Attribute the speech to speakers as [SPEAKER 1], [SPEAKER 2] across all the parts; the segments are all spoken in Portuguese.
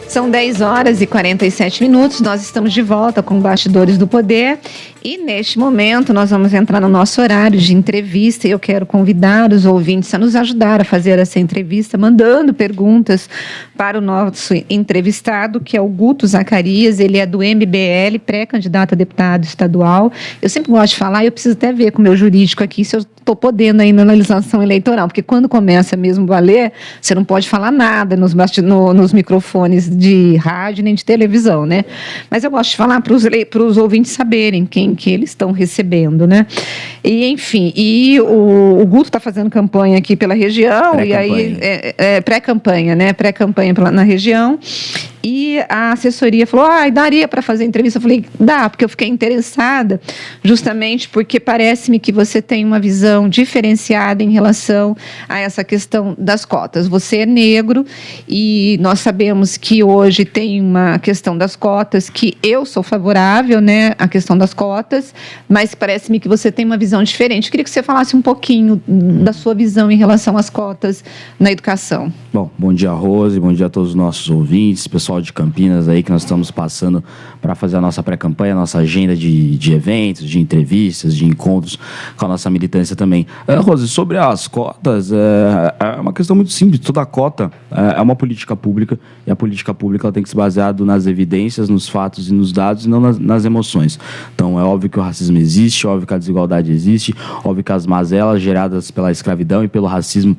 [SPEAKER 1] São 10 horas e 47 minutos, nós estamos de volta com Bastidores do Poder e neste momento nós vamos entrar no nosso horário de entrevista e eu quero convidar os ouvintes a nos ajudar a fazer essa entrevista, mandando perguntas para o nosso entrevistado, que é o Guto Zacarias. Ele é do MBL, pré-candidato a deputado estadual. Eu sempre gosto de falar, eu preciso até ver com o meu jurídico aqui se eu estou podendo aí na legislação eleitoral, porque quando começa mesmo a valer, você não pode falar nada nos microfones de rádio nem de televisão, né? Mas eu gosto de falar para os ouvintes saberem quem que eles estão recebendo, né? E, enfim, o Guto está fazendo campanha aqui pela região, e aí pré-campanha, né? Pré-campanha na região. E a assessoria falou, daria para fazer entrevista? Eu falei, dá, porque eu fiquei interessada justamente porque parece-me que você tem uma visão diferenciada em relação a essa questão das cotas. Você é negro e nós sabemos que hoje tem uma questão das cotas que eu sou favorável, né, à questão das cotas, mas parece-me que você tem uma visão diferente. Eu queria que você falasse um pouquinho da sua visão em relação às cotas na educação.
[SPEAKER 2] Bom dia, Rose, bom dia a todos os nossos ouvintes, pessoal de Campinas aí que nós estamos passando para fazer a nossa pré-campanha, a nossa agenda de eventos, de entrevistas, de encontros com a nossa militância também. Rose, sobre as cotas, é uma questão muito simples. Toda cota é uma política pública e a política pública ela tem que se basear nas evidências, nos fatos e nos dados e não nas emoções. Então é óbvio que o racismo existe, óbvio que a desigualdade existe, óbvio que as mazelas geradas pela escravidão e pelo racismo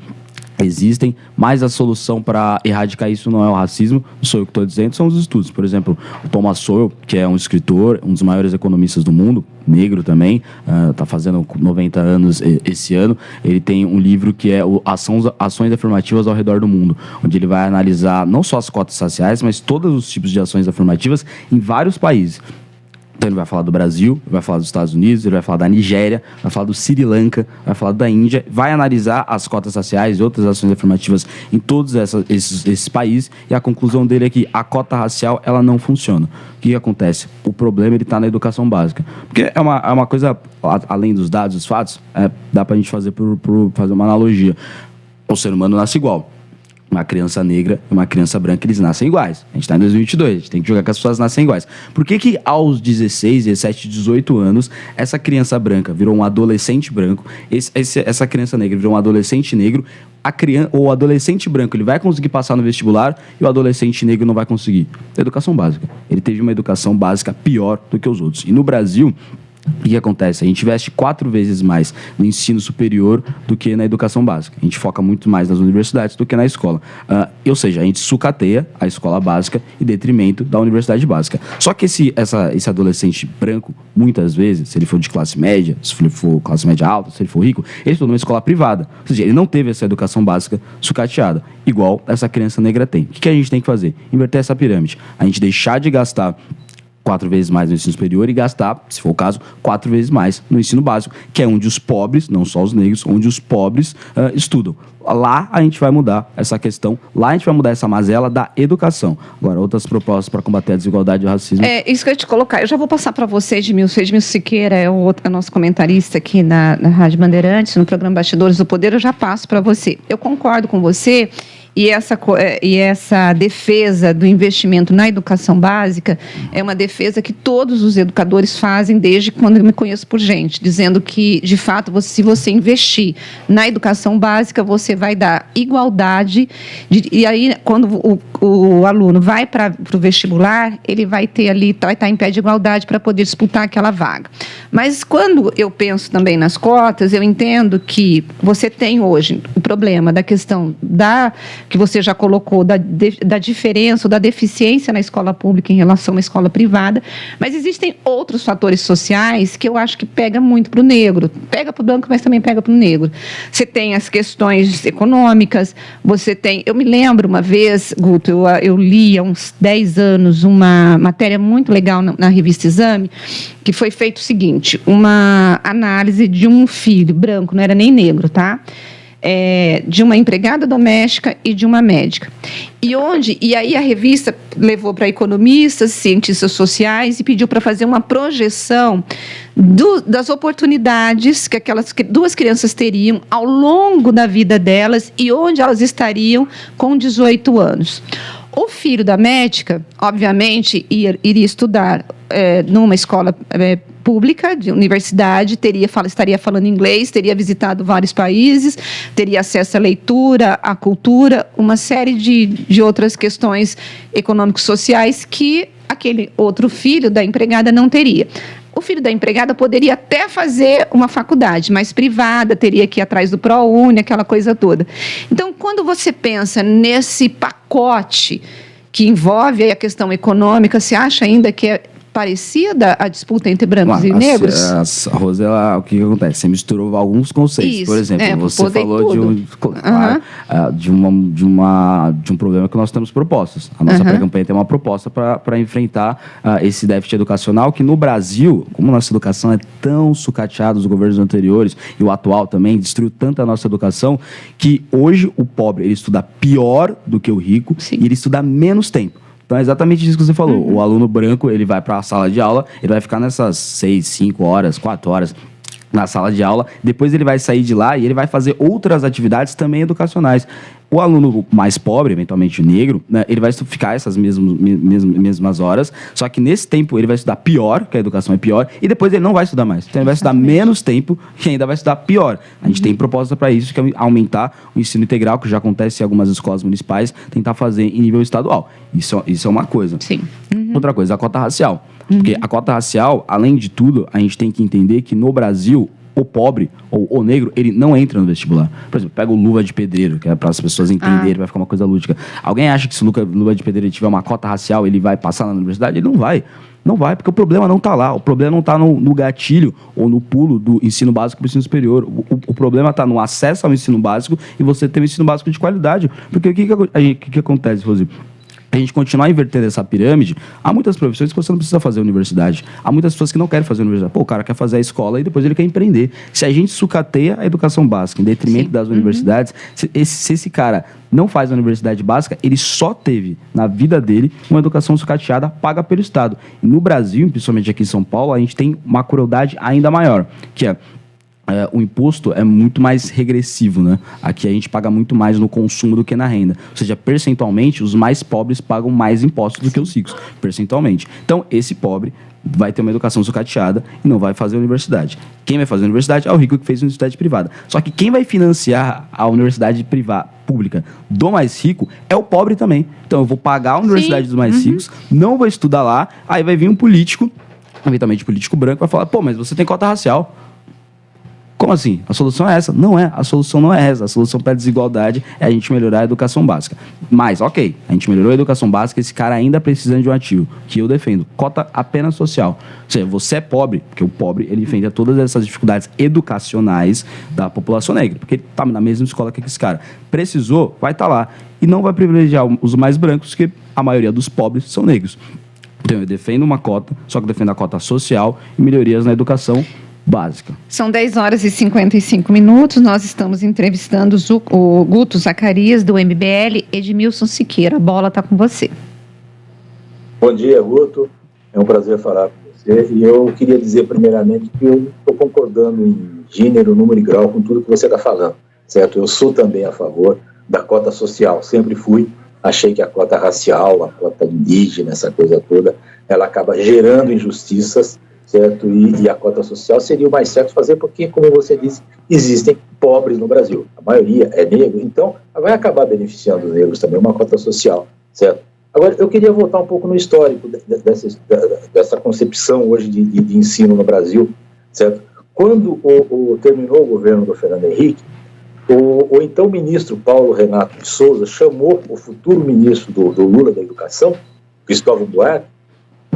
[SPEAKER 2] existem, mas a solução para erradicar isso não é o racismo, não sou eu que estou dizendo, são os estudos. Por exemplo, o Thomas Sowell, que é um escritor, um dos maiores economistas do mundo, negro também, está fazendo 90 anos esse ano, ele tem um livro que é Ações Afirmativas ao Redor do Mundo, onde ele vai analisar não só as cotas raciais, mas todos os tipos de ações afirmativas em vários países. Então ele vai falar do Brasil, vai falar dos Estados Unidos, ele vai falar da Nigéria, vai falar do Sri Lanka, vai falar da Índia, vai analisar as cotas raciais e outras ações afirmativas em todos esses países, e a conclusão dele é que a cota racial ela não funciona. O que acontece? O problema está na educação básica. Porque é uma coisa, além dos dados, dos fatos, dá para a gente fazer fazer uma analogia. O ser humano nasce igual. Uma criança negra e uma criança branca, eles nascem iguais. A gente está em 2022, a gente tem que jogar que as pessoas nascem iguais. Por que aos 16, 17, 18 anos, essa criança branca virou um adolescente branco, essa criança negra virou um adolescente negro, o adolescente branco ele vai conseguir passar no vestibular e o adolescente negro não vai conseguir? Educação básica. Ele teve uma educação básica pior do que os outros. E no Brasil, o que acontece? A gente investe 4 vezes mais no ensino superior do que na educação básica. A gente foca muito mais nas universidades do que na escola. Ou seja, a gente sucateia a escola básica em detrimento da universidade básica. Só que esse adolescente branco, muitas vezes, se ele for de classe média, se ele for classe média alta, se ele for rico, ele estudou numa escola privada. Ou seja, ele não teve essa educação básica sucateada, igual essa criança negra tem. O que a gente tem que fazer? Inverter essa pirâmide. A gente deixar de gastar 4 vezes mais no ensino superior e gastar, se for o caso, 4 vezes mais no ensino básico, que é onde os pobres, não só os negros, onde os pobres estudam. Lá a gente vai mudar essa questão, lá a gente vai mudar essa mazela da educação. Agora, outras propostas para combater a desigualdade e o racismo. Isso
[SPEAKER 1] que eu ia te colocar. Eu já vou passar para você, Edmilson Siqueira, é o nosso comentarista aqui na Rádio Bandeirantes, no programa Bastidores do Poder, eu já passo para você. Eu concordo com você. E essa defesa do investimento na educação básica é uma defesa que todos os educadores fazem desde quando eu me conheço por gente, dizendo que, de fato, se você investir na educação básica, você vai dar igualdade. E aí, quando o aluno vai para o vestibular, ele vai ter ali, vai estar em pé de igualdade para poder disputar aquela vaga. Mas quando eu penso também nas cotas, eu entendo que você tem hoje o problema da questão que você já colocou, da diferença ou da deficiência na escola pública em relação à escola privada, mas existem outros fatores sociais que eu acho que pega muito para o negro, pega para o branco, mas também pega para o negro. Você tem as questões econômicas, eu me lembro uma vez, Guto, eu li há uns 10 anos uma matéria muito legal na revista Exame, que foi feito o seguinte, uma análise de um filho branco, não era nem negro, tá? De uma empregada doméstica e de uma médica. E aí a revista levou para economistas, cientistas sociais e pediu para fazer uma projeção das oportunidades que aquelas 2 crianças teriam ao longo da vida delas e onde elas estariam com 18 anos. O filho da médica, obviamente, iria estudar numa escola pública, de universidade, estaria falando inglês, teria visitado vários países, teria acesso à leitura, à cultura, uma série de outras questões econômicos sociais que aquele outro filho da empregada não teria. O filho da empregada poderia até fazer uma faculdade, mas privada, teria que ir atrás do ProUni, aquela coisa toda. Então, quando você pensa nesse pacote que envolve a questão econômica, você acha ainda que é parecida a disputa entre brancos e negros?
[SPEAKER 2] A Rose, o que acontece? Você misturou alguns conceitos.
[SPEAKER 1] Isso,
[SPEAKER 2] por exemplo, você falou de um problema que nós temos propostas. A nossa pré-campanha tem uma proposta para enfrentar esse déficit educacional que no Brasil, como nossa educação é tão sucateada, os governos anteriores e o atual também destruiu tanto a nossa educação, que hoje o pobre ele estuda pior do que o rico. Sim. E ele estuda menos tempo. Então é exatamente isso que você falou. O aluno branco, ele vai para a sala de aula, ele vai ficar nessas 6, 5 horas, 4 horas na sala de aula, depois ele vai sair de lá e ele vai fazer outras atividades também educacionais. O aluno mais pobre, eventualmente negro, né, ele vai ficar essas mesmas horas, só que nesse tempo ele vai estudar pior, que a educação é pior, e depois ele não vai estudar mais. Então ele vai estudar menos tempo e ainda vai estudar pior. A gente tem proposta para isso, que é aumentar o ensino integral, que já acontece em algumas escolas municipais, tentar fazer em nível estadual. Isso é uma coisa.
[SPEAKER 1] Sim.
[SPEAKER 2] Outra coisa, a cota racial. Porque a cota racial, além de tudo, a gente tem que entender que no Brasil, o pobre ou o negro, ele não entra no vestibular. Por exemplo, pega o Luva de Pedreiro, que é para as pessoas entenderem, vai ficar uma coisa lúdica. Alguém acha que se o Luva de Pedreiro tiver uma cota racial, ele vai passar na universidade? Ele não vai. Não vai, porque o problema não está lá. O problema não está no gatilho ou no pulo do ensino básico para o ensino superior. O problema está no acesso ao ensino básico e você ter um ensino básico de qualidade. Porque o que acontece, Rosi? A gente continuar invertendo essa pirâmide, há muitas profissões que você não precisa fazer universidade. Há muitas pessoas que não querem fazer universidade. Pô, o cara quer fazer a escola e depois ele quer empreender. Se a gente sucateia a educação básica em detrimento das universidades, se esse cara não faz a universidade básica, ele só teve, na vida dele, uma educação sucateada paga pelo Estado. E no Brasil, principalmente aqui em São Paulo, a gente tem uma crueldade ainda maior, que é o imposto é muito mais regressivo, né? Aqui a gente paga muito mais no consumo do que na renda. Ou seja, percentualmente, os mais pobres pagam mais impostos do que os ricos, percentualmente. Então, esse pobre vai ter uma educação sucateada e não vai fazer universidade. Quem vai fazer universidade é o rico que fez universidade privada. Só que quem vai financiar a universidade pública do mais rico é o pobre também. Então, eu vou pagar a universidade dos mais ricos, não vou estudar lá, aí vai vir um político, eventualmente político branco, vai falar, pô, mas você tem cota racial. Como assim? A solução é essa? Não é. A solução não é essa. A solução para a desigualdade é a gente melhorar a educação básica. Mas, ok, a gente melhorou a educação básica, esse cara ainda precisa de um ativo, que eu defendo. Cota apenas social. Ou seja, você é pobre, porque o pobre, ele enfrenta todas essas dificuldades educacionais da população negra, porque ele está na mesma escola que esse cara. Precisou, vai estar lá. E não vai privilegiar os mais brancos, que a maioria dos pobres são negros. Então, eu defendo uma cota, só que eu defendo a cota social e melhorias na educação básica.
[SPEAKER 1] São 10 horas e 55 minutos. Nós estamos entrevistando o Guto Zacarias, do MBL, Edmilson Siqueira. A bola está com você.
[SPEAKER 3] Bom dia, Guto. É um prazer falar com você. E eu queria dizer, primeiramente, que eu estou concordando em gênero, número e grau com tudo que você está falando, certo? Eu sou também a favor da cota social. Sempre fui. Achei que a cota racial, a cota indígena, essa coisa toda, ela acaba gerando injustiças, certo? E a cota social seria o mais certo fazer, porque, como você disse, existem pobres no Brasil. A maioria é negro, então vai acabar beneficiando os negros também, uma cota social, certo? Agora, eu queria voltar um pouco no histórico dessa concepção hoje de ensino no Brasil, certo? Quando terminou o governo do Fernando Henrique, o então ministro Paulo Renato de Souza chamou o futuro ministro do Lula da Educação, Cristóvão Buarque,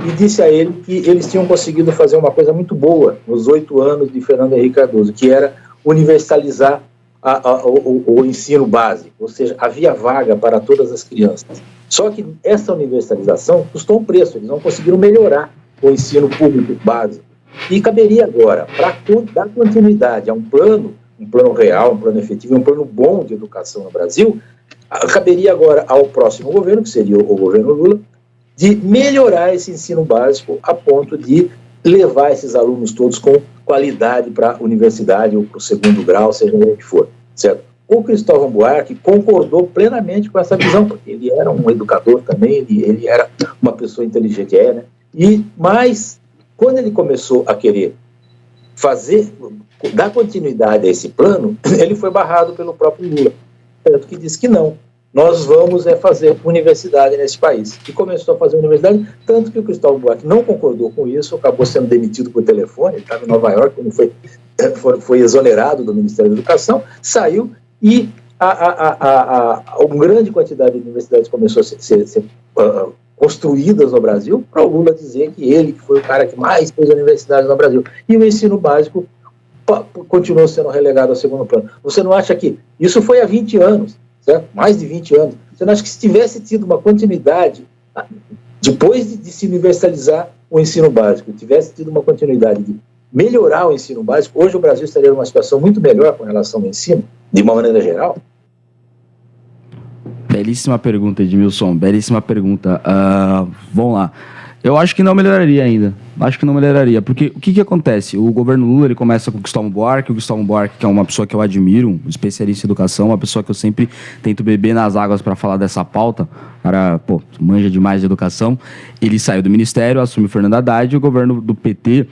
[SPEAKER 3] e disse a ele que eles tinham conseguido fazer uma coisa muito boa nos 8 anos de Fernando Henrique Cardoso, que era universalizar o ensino básico, ou seja, havia vaga para todas as crianças. Só que essa universalização custou um preço, eles não conseguiram melhorar o ensino público básico. E caberia agora, para dar continuidade a um plano real, um plano efetivo, um plano bom de educação no Brasil, caberia agora ao próximo governo, que seria o governo Lula, de melhorar esse ensino básico a ponto de levar esses alunos todos com qualidade para a universidade ou para o segundo grau, seja o que for, certo? o Cristóvão Buarque concordou plenamente com essa visão, porque ele era um educador também, ele era uma pessoa inteligente, né? Mas, quando ele começou a querer dar continuidade a esse plano, ele foi barrado pelo próprio Lula, tanto que disse que não, nós vamos fazer universidade nesse país. E começou a fazer universidade, tanto que o Cristóvão Buarque não concordou com isso, acabou sendo demitido por telefone, ele estava em Nova York, quando foi exonerado do Ministério da Educação, saiu e uma grande quantidade de universidades começou a ser construídas no Brasil, para o Lula dizer que ele foi o cara que mais fez universidades no Brasil. E o ensino básico continuou sendo relegado ao segundo plano. Você não acha que isso foi há 20 anos, certo? Mais de 20 anos. Você não acha que se tivesse tido uma continuidade, depois de se universalizar o ensino básico, tivesse tido uma continuidade de melhorar o ensino básico, hoje o Brasil estaria numa situação muito melhor com relação ao ensino, de uma maneira geral?
[SPEAKER 2] Belíssima pergunta, Edmilson, belíssima pergunta. Vamos lá. Eu acho que não melhoraria ainda. Acho que não melhoraria. Porque o que acontece? O governo Lula, ele começa com o Cristóvão Buarque. O Cristóvão Buarque, que é uma pessoa que eu admiro, um especialista em educação, uma pessoa que eu sempre tento beber nas águas para falar dessa pauta. Cara, manja demais de educação. Ele saiu do ministério, assume o Fernando Haddad, e o governo do PT...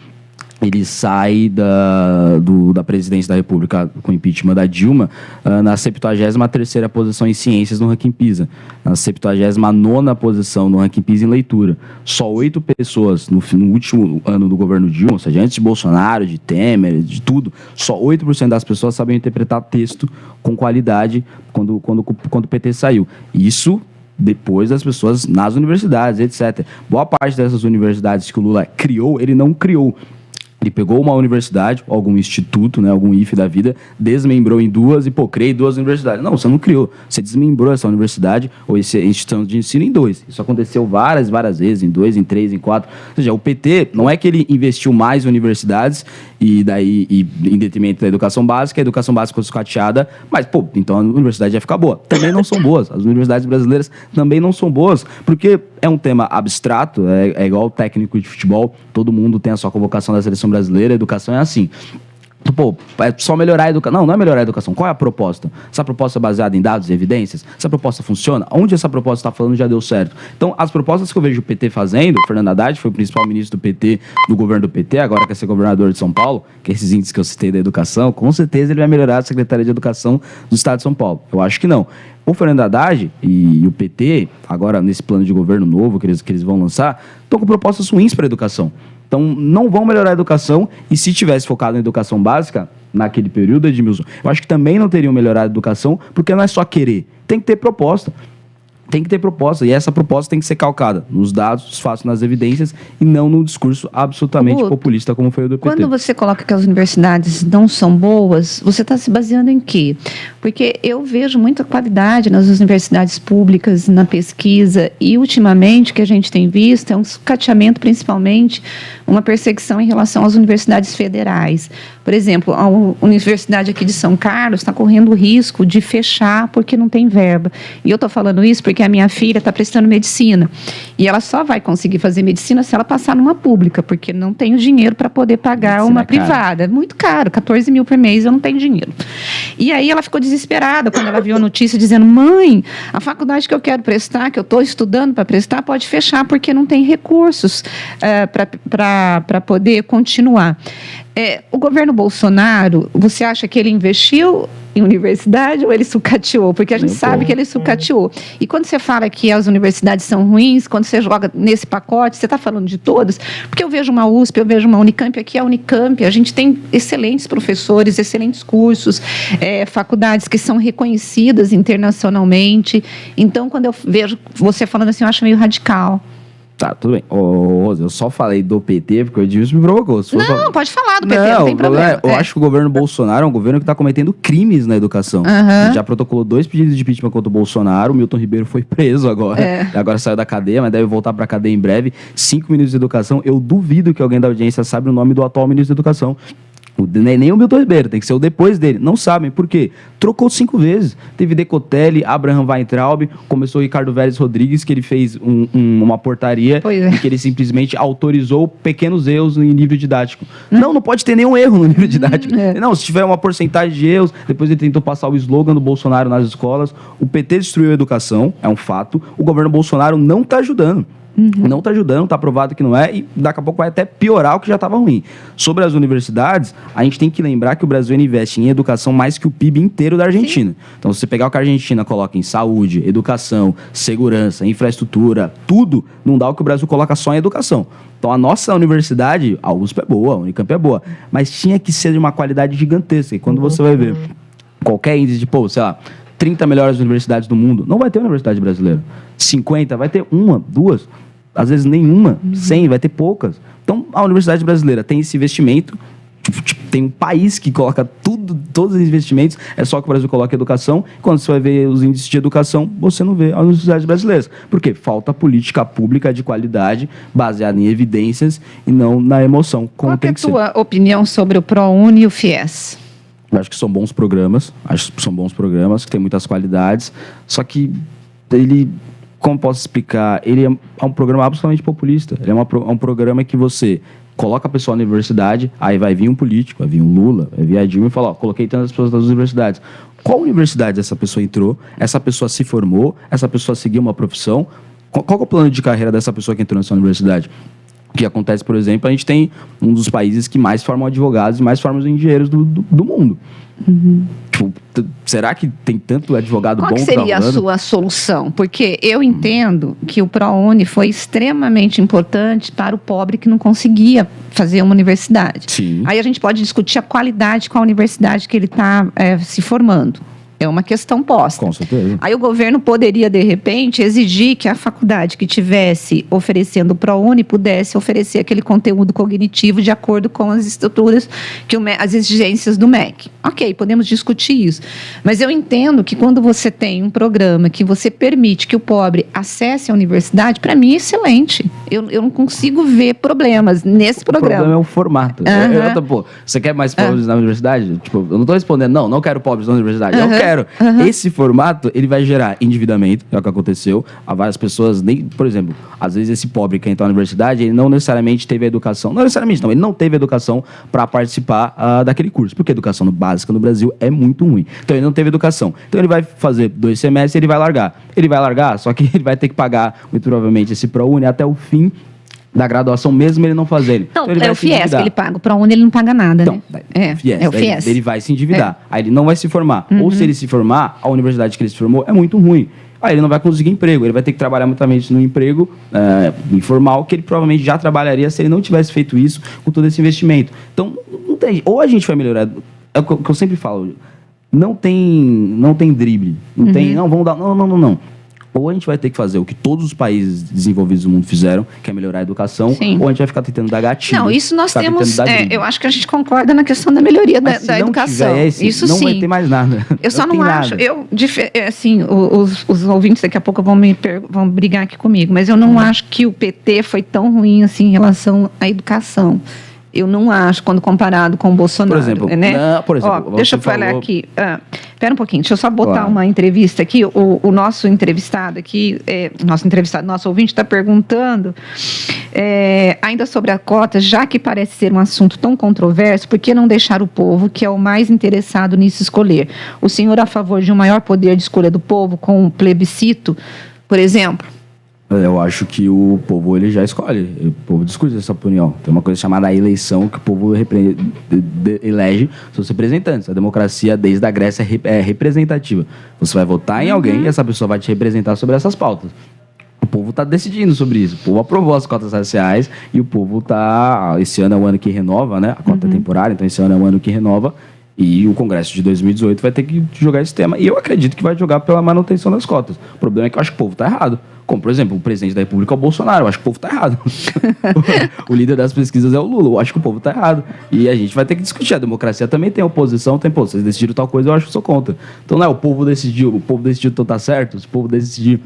[SPEAKER 2] ele sai da presidência da República com o impeachment da Dilma na 73ª posição em ciências no ranking PISA, na 79ª posição no ranking PISA em leitura. Só 8 pessoas no último ano do governo Dilma, ou seja, antes de Bolsonaro, de Temer, de tudo, só 8% das pessoas sabiam interpretar texto com qualidade quando o PT saiu. Isso depois das pessoas nas universidades, etc. Boa parte dessas universidades que o Lula criou, ele não criou. Ele pegou uma universidade, algum instituto, né, algum IFE da vida, desmembrou em duas e, criei 2 universidades. Não, você não criou. Você desmembrou essa universidade ou essa instituição de ensino em 2. Isso aconteceu várias vezes, em 2, em 3, em 4. Ou seja, o PT, não é que ele investiu mais em universidades e em detrimento da educação básica, a educação básica foi escateada, mas, então a universidade ia ficar boa. Também não são boas. As universidades brasileiras também não são boas, porque é um tema abstrato, é igual o técnico de futebol, todo mundo tem a sua convocação da seleção brasileira, a educação é assim. É só melhorar a educação. Não é melhorar a educação. Qual é a proposta? Essa proposta é baseada em dados e evidências? Essa proposta funciona? Onde essa proposta está falando já deu certo? Então, as propostas que eu vejo o PT fazendo, o Fernando Haddad foi o principal ministro do PT, do governo do PT, agora quer ser governador de São Paulo, que esses índices que eu citei da educação, com certeza ele vai melhorar a Secretaria de Educação do Estado de São Paulo. Eu acho que não. O Fernando Haddad e o PT, agora nesse plano de governo novo que eles vão lançar, estão com propostas ruins para a educação. Então, não vão melhorar a educação, e se tivesse focado na educação básica, naquele período, Edmilson, eu acho que também não teriam melhorado a educação, porque não é só querer, tem que ter proposta. Tem que ter proposta, e essa proposta tem que ser calcada nos dados, nos fatos, nas evidências, e não num discurso absolutamente populista como foi o do PT.
[SPEAKER 1] Quando você coloca que as universidades não são boas, você está se baseando em quê? Porque eu vejo muita qualidade nas universidades públicas, na pesquisa, e ultimamente o que a gente tem visto é um sucateamento, principalmente uma perseguição em relação às universidades federais. Por exemplo, a Universidade aqui de São Carlos está correndo o risco de fechar porque não tem verba. E eu estou falando isso porque a minha filha está prestando medicina. E ela só vai conseguir fazer medicina se ela passar numa pública, porque não tem o dinheiro para poder pagar medicina uma privada. É muito caro, 14 mil por mês, eu não tenho dinheiro. E aí ela ficou desesperada quando ela viu a notícia dizendo: mãe, a faculdade que eu quero prestar, que eu estou estudando para prestar, pode fechar porque não tem recursos para poder continuar. O governo Bolsonaro, você acha que ele investiu em universidade ou ele sucateou? Porque a gente sabe que ele sucateou. E quando você fala que as universidades são ruins, quando você joga nesse pacote, você está falando de todas? Porque eu vejo uma USP, eu vejo uma Unicamp, aqui é a Unicamp, a gente tem excelentes professores, excelentes cursos, faculdades que são reconhecidas internacionalmente. Então, quando eu vejo você falando assim, eu acho meio radical.
[SPEAKER 2] Tá, tudo bem. Rosa, eu só falei do PT porque o Edmilson me provocou.
[SPEAKER 1] Pode falar do PT, não tem problema.
[SPEAKER 2] Eu acho que o governo Bolsonaro é um governo que está cometendo crimes na educação. Ele já protocolou 2 pedidos de impeachment contra o Bolsonaro, o Milton Ribeiro foi preso agora. Agora saiu da cadeia, mas deve voltar para a cadeia em breve. 5 ministros de educação. Eu duvido que alguém da audiência saiba o nome do atual ministro da educação. Nem o Milton Ribeiro, tem que ser o depois dele. Não sabem por quê. Trocou 5 vezes. Teve Decotelli, Abraham Weintraub, começou o Ricardo Vélez Rodrigues, que ele fez uma portaria e que ele simplesmente autorizou pequenos erros no nível didático. Não pode ter nenhum erro no nível didático. Não, se tiver uma porcentagem de erros, depois ele tentou passar o slogan do Bolsonaro nas escolas. O PT destruiu a educação, é um fato. O governo Bolsonaro não está ajudando. Não está ajudando, está provado que não é, e daqui a pouco vai até piorar o que já estava ruim. Sobre as universidades, a gente tem que lembrar que o Brasil investe em educação mais que o PIB inteiro da Argentina. Sim. Então, se você pegar o que a Argentina coloca em saúde, educação, segurança, infraestrutura, tudo, não dá o que o Brasil coloca só em educação. Então, a nossa universidade, a USP é boa, a Unicamp é boa, mas tinha que ser de uma qualidade gigantesca. E quando você vai ver qualquer índice de, sei lá, 30 melhores universidades do mundo, não vai ter universidade brasileira. 50, vai ter 1, 2, às vezes nenhuma, 100, vai ter poucas. Então, a universidade brasileira tem esse investimento, tem um país que coloca todos os investimentos, é só que o Brasil coloca educação. Quando você vai ver os índices de educação, você não vê as universidades brasileiras. Por quê? Falta política pública de qualidade, baseada em evidências e não na emoção.
[SPEAKER 1] Qual é a tua opinião sobre o ProUni e o FIES?
[SPEAKER 2] Eu acho que são bons programas, que tem muitas qualidades, só que ele, como posso explicar, ele é um programa absolutamente populista. Ele é um programa que você coloca a pessoa na universidade, aí vai vir um político, vai vir um Lula, vai vir a Dilma e fala, coloquei tantas pessoas nas universidades. Qual universidade essa pessoa entrou? Essa pessoa se formou? Essa pessoa seguiu uma profissão? Qual é o plano de carreira dessa pessoa que entrou nessa universidade? O que acontece, por exemplo, a gente tem um dos países que mais formam advogados e mais formam engenheiros do mundo. Tipo, será que tem tanto advogado bom?
[SPEAKER 1] Qual seria a sua solução? Porque eu entendo que o ProUni foi extremamente importante para o pobre que não conseguia fazer uma universidade.
[SPEAKER 2] Sim.
[SPEAKER 1] Aí a gente pode discutir a qualidade com a universidade que ele está se formando. É uma questão posta.
[SPEAKER 2] Com certeza.
[SPEAKER 1] Aí o governo poderia, de repente, exigir que a faculdade que estivesse oferecendo o ProUni pudesse oferecer aquele conteúdo cognitivo de acordo com as estruturas, as exigências do MEC. Ok, podemos discutir isso. Mas eu entendo que quando você tem um programa que você permite que o pobre acesse a universidade, para mim é excelente. Eu não consigo ver problemas nesse programa.
[SPEAKER 2] O problema é o formato. Você quer mais pobres na universidade? Tipo, eu não estou respondendo, não quero pobres na universidade. Eu quero. Esse formato, ele vai gerar endividamento, é o que aconteceu. Há várias pessoas, por exemplo, às vezes esse pobre que entrou na universidade, ele não necessariamente teve a educação, ele não teve a educação para participar daquele curso, porque a educação básica no Brasil é muito ruim. Então ele não teve educação. Então ele vai fazer 2 semestres e ele vai largar. Ele vai largar, só que ele vai ter que pagar, muito provavelmente, esse ProUni até o fim da graduação, mesmo ele não fazendo.
[SPEAKER 1] Não, então, é o FIES que ele paga. O ProUni ele não paga nada,
[SPEAKER 2] então,
[SPEAKER 1] né?
[SPEAKER 2] É o FIES. Ele vai se endividar. Aí ele não vai se formar. Ou se ele se formar, a universidade que ele se formou é muito ruim. Aí ele não vai conseguir emprego. Ele vai ter que trabalhar muitamente no emprego informal, que ele provavelmente já trabalharia se ele não tivesse feito isso com todo esse investimento. Então, não tem. Ou a gente vai melhorar. É o que eu sempre falo. Não tem drible. Não tem. Não, vamos dar. Não. Ou a gente vai ter que fazer o que todos os países desenvolvidos do mundo fizeram, que é melhorar a educação,
[SPEAKER 1] Sim.
[SPEAKER 2] ou a gente vai ficar tentando dar gatilho.
[SPEAKER 1] Não, isso nós temos... eu acho que a gente concorda na questão da melhoria da educação. Isso
[SPEAKER 2] não
[SPEAKER 1] sim.
[SPEAKER 2] vai ter mais nada.
[SPEAKER 1] Eu só não acho... Os ouvintes daqui a pouco vão brigar aqui comigo, mas eu não acho que o PT foi tão ruim assim em relação à educação. Eu não acho, quando comparado com o Bolsonaro.
[SPEAKER 2] Por exemplo,
[SPEAKER 1] deixa eu falar aqui. Espera um pouquinho, deixa eu só botar uma entrevista aqui. O nosso entrevistado aqui, nosso ouvinte está perguntando, ainda sobre a cota, já que parece ser um assunto tão controverso, por que não deixar o povo, que é o mais interessado nisso, escolher? O senhor é a favor de um maior poder de escolha do povo, com um plebiscito, por exemplo?
[SPEAKER 2] Eu acho que o povo ele já escolhe, o povo discute essa opinião. Tem uma coisa chamada eleição, que o povo elege seus representantes. A democracia, desde a Grécia, é representativa. Você vai votar em alguém e essa pessoa vai te representar sobre essas pautas. O povo está decidindo sobre isso. O povo aprovou as cotas raciais e o povo está... Esse ano é o ano que renova, né? A cota temporária, então esse ano é o ano que renova. E o Congresso de 2018 vai ter que jogar esse tema. E eu acredito que vai jogar pela manutenção das cotas. O problema é que eu acho que o povo está errado. Como, por exemplo, o presidente da República é o Bolsonaro. Eu acho que o povo está errado. O líder das pesquisas é o Lula. Eu acho que o povo está errado. E a gente vai ter que discutir. A democracia também tem oposição. Vocês decidiram tal coisa, eu acho que sou contra. Então, não é o povo decidiu, então tá certo. Se o povo decidir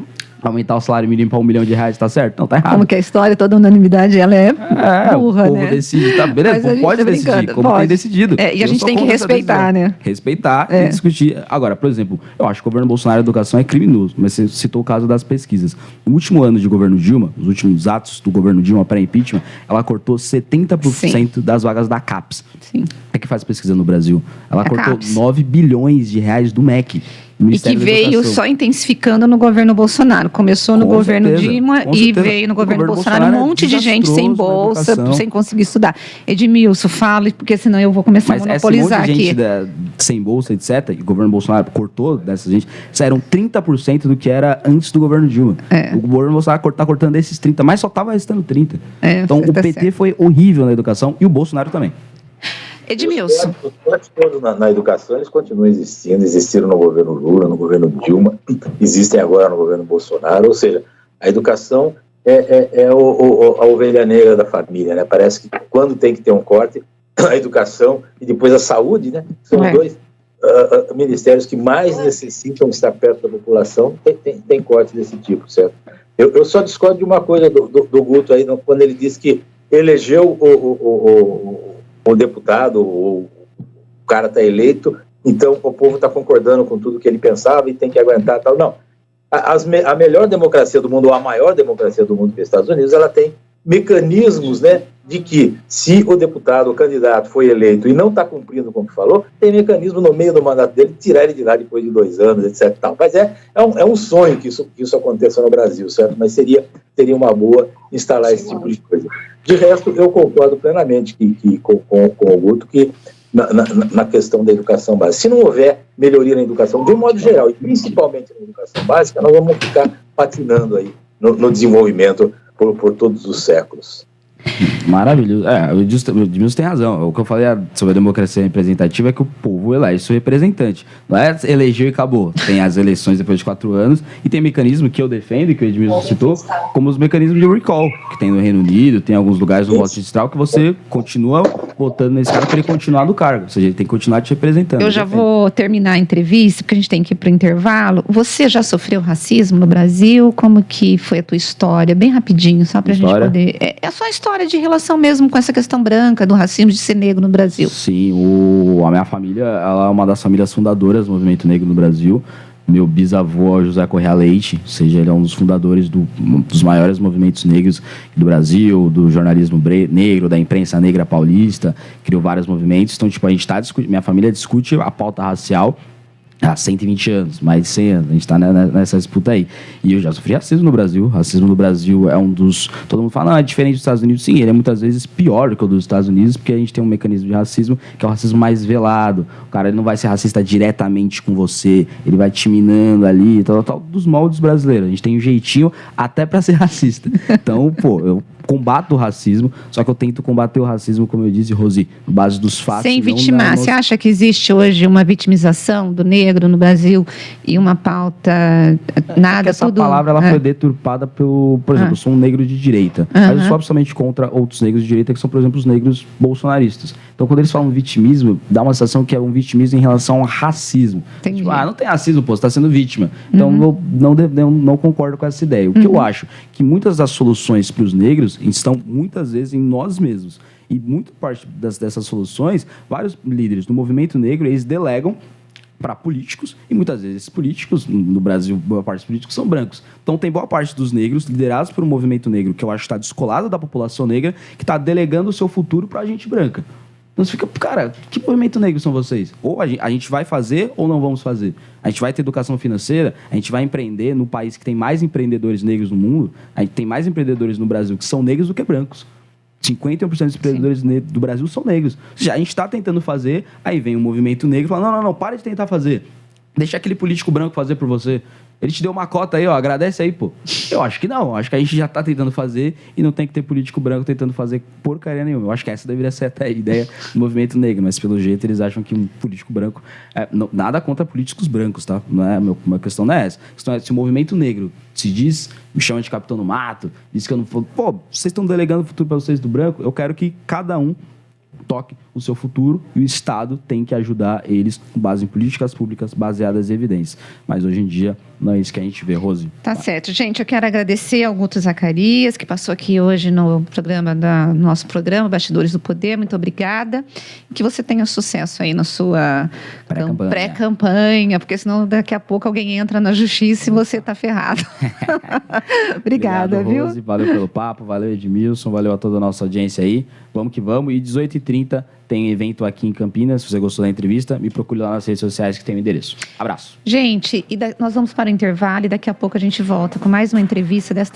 [SPEAKER 2] aumentar o salário mínimo para R$1 milhão, tá certo? Não, tá errado.
[SPEAKER 1] Como que a história, toda unanimidade, ela é burra,
[SPEAKER 2] o povo
[SPEAKER 1] né?
[SPEAKER 2] decide, tá? Beleza,
[SPEAKER 1] Mas a gente
[SPEAKER 2] pode
[SPEAKER 1] tá
[SPEAKER 2] decidir,
[SPEAKER 1] brincando,
[SPEAKER 2] como
[SPEAKER 1] pode.
[SPEAKER 2] tem decidido.
[SPEAKER 1] E a gente tem que
[SPEAKER 2] contra essa
[SPEAKER 1] respeitar,
[SPEAKER 2] decisão.
[SPEAKER 1] né?
[SPEAKER 2] Respeitar e discutir. Agora, por exemplo, eu acho que o governo Bolsonaro da educação é criminoso, mas você citou o caso das pesquisas. No último ano de governo Dilma, os últimos atos do governo Dilma pré-impeachment, ela cortou 70% das vagas da CAPES.
[SPEAKER 1] Sim.
[SPEAKER 2] É que faz pesquisa no Brasil. Ela cortou
[SPEAKER 1] CAPES.
[SPEAKER 2] R$9 bilhões do MEC.
[SPEAKER 1] E que veio só intensificando no governo Bolsonaro. Começou no governo Dilma e veio no governo Bolsonaro um monte de gente sem bolsa, sem conseguir estudar. Edmilson, fale, porque senão eu vou começar a monopolizar aqui.
[SPEAKER 2] Mas esse monte de gente sem bolsa, etc., e o governo Bolsonaro cortou dessa gente, isso eram 30% do que era antes do governo Dilma. O governo Bolsonaro tá cortando esses 30%, mas só estava restando 30%. Então o PT foi horrível na educação e o Bolsonaro também.
[SPEAKER 1] Edmilson.
[SPEAKER 3] Os cortes todos na educação, eles continuam existindo, existiram no governo Lula, no governo Dilma, existem agora no governo Bolsonaro, ou seja, a educação é a ovelha negra da família, né? Parece que quando tem que ter um corte, a educação e depois a saúde, né? São os dois ministérios que mais necessitam estar perto da população, tem corte desse tipo, certo? Eu só discordo de uma coisa do Guto aí, quando ele disse que elegeu o deputado, o cara está eleito, então o povo está concordando com tudo que ele pensava e tem que aguentar tal. Não. A melhor democracia do mundo, ou a maior democracia do mundo, que é os Estados Unidos, ela tem mecanismos, né, de que se o deputado, o candidato foi eleito e não está cumprindo como falou, tem mecanismo no meio do mandato dele de tirar ele de lá depois de 2 anos, etc. Tal. Mas é um sonho que isso aconteça no Brasil, certo? Mas seria uma boa instalar esse tipo de coisa. De resto, eu concordo plenamente com o Guto que na questão da educação básica, se não houver melhoria na educação, de um modo geral, e principalmente na educação básica, nós vamos ficar patinando aí no desenvolvimento por todos os séculos.
[SPEAKER 2] Maravilhoso. O Edmilson tem razão. O que eu falei sobre a democracia representativa é que o povo elege seu representante. Não é elegeu e acabou. Tem as eleições depois de 4 anos e tem mecanismo que eu defendo, que o Edmilson citou, como os mecanismos de recall, que tem no Reino Unido, tem em alguns lugares no voto digital, que você continua votando nesse cara para ele continuar no cargo. Ou seja, ele tem que continuar te representando.
[SPEAKER 1] Eu já vou terminar a entrevista, porque a gente tem que ir para o intervalo. Você já sofreu racismo no Brasil? Como que foi a tua história? Bem rapidinho, só para a gente poder... É só a história de relação mesmo com essa questão branca, do racismo, de ser negro no Brasil.
[SPEAKER 2] Sim, a minha família, ela é uma das famílias fundadoras do movimento negro no Brasil. Meu bisavô, José Correa Leite, ou seja, ele é um dos fundadores dos maiores movimentos negros do Brasil, do jornalismo negro, da imprensa negra paulista, criou vários movimentos. Então, tipo, a gente tá discutindo, minha família discute a pauta racial há 120 anos, mais de 100 anos, a gente está nessa disputa aí. E eu já sofri racismo no Brasil. Racismo no Brasil é um dos... Todo mundo fala, não, é diferente dos Estados Unidos. Sim, ele é muitas vezes pior do que o dos Estados Unidos, porque a gente tem um mecanismo de racismo que é o racismo mais velado. O cara, ele não vai ser racista diretamente com você, ele vai te minando ali, tal, dos moldes brasileiros. A gente tem um jeitinho até para ser racista. Então, eu combato o racismo, só que eu tento combater o racismo, como eu disse, Rosi, na base dos fatos.
[SPEAKER 1] Sem vitimar. Você acha que existe hoje uma vitimização do negro no Brasil e uma pauta nada,
[SPEAKER 2] essa palavra ela foi deturpada por exemplo, eu sou um negro de direita, mas eu sou absolutamente contra outros negros de direita, que são, por exemplo, os negros bolsonaristas. Então, quando eles falam vitimismo, dá uma sensação que é um vitimismo em relação ao racismo. Tipo, não tem racismo, você está sendo vítima. Então, não concordo com essa ideia. O que eu acho que muitas das soluções para os negros estão muitas vezes em nós mesmos. E muita parte dessas soluções, vários líderes do movimento negro, eles delegam para políticos, e muitas vezes esses políticos, no Brasil, boa parte dos políticos são brancos. Então tem boa parte dos negros, liderados por um movimento negro, que eu acho que está descolado da população negra, que está delegando o seu futuro para a gente branca. Então você fica, cara, que movimento negro são vocês? Ou a gente vai fazer ou não vamos fazer? A gente vai ter educação financeira, a gente vai empreender no país que tem mais empreendedores negros no mundo, a gente tem mais empreendedores no Brasil que são negros do que brancos. 51% dos empreendedores do Brasil são negros. Ou seja, a gente está tentando fazer, aí vem um movimento negro e fala, não, para de tentar fazer. Deixa aquele político branco fazer por você. Ele te deu uma cota aí, agradece aí, pô. Eu acho que não, acho que a gente já tá tentando fazer e não tem que ter político branco tentando fazer porcaria nenhuma. Eu acho que essa deveria ser até a ideia do movimento negro, mas pelo jeito eles acham que um político branco... nada contra políticos brancos, tá? Uma questão não é essa. A questão é, se o movimento negro se diz, me chama de capitão no mato, diz que eu não... Pô, vocês estão delegando o futuro para vocês do branco, eu quero que cada um toque o seu futuro e o Estado tem que ajudar eles com base em políticas públicas baseadas em evidências. Mas hoje em dia Não é isso que a gente vê, Rose.
[SPEAKER 1] Tá certo. Gente, eu quero agradecer ao Guto Zacarias, que passou aqui hoje no nosso programa Bastidores do Poder. Muito obrigada. E que você tenha sucesso aí na sua pré-campanha, porque senão daqui a pouco alguém entra na justiça e você tá ferrado. Obrigada,
[SPEAKER 2] obrigado,
[SPEAKER 1] viu?
[SPEAKER 2] Rose, valeu pelo papo, valeu Edmilson, valeu a toda a nossa audiência aí. Vamos que vamos. E 18h30 tem evento aqui em Campinas. Se você gostou da entrevista, me procure lá nas redes sociais que tem o endereço. Abraço.
[SPEAKER 1] Gente, nós vamos para o intervalo e daqui a pouco a gente volta com mais uma entrevista desta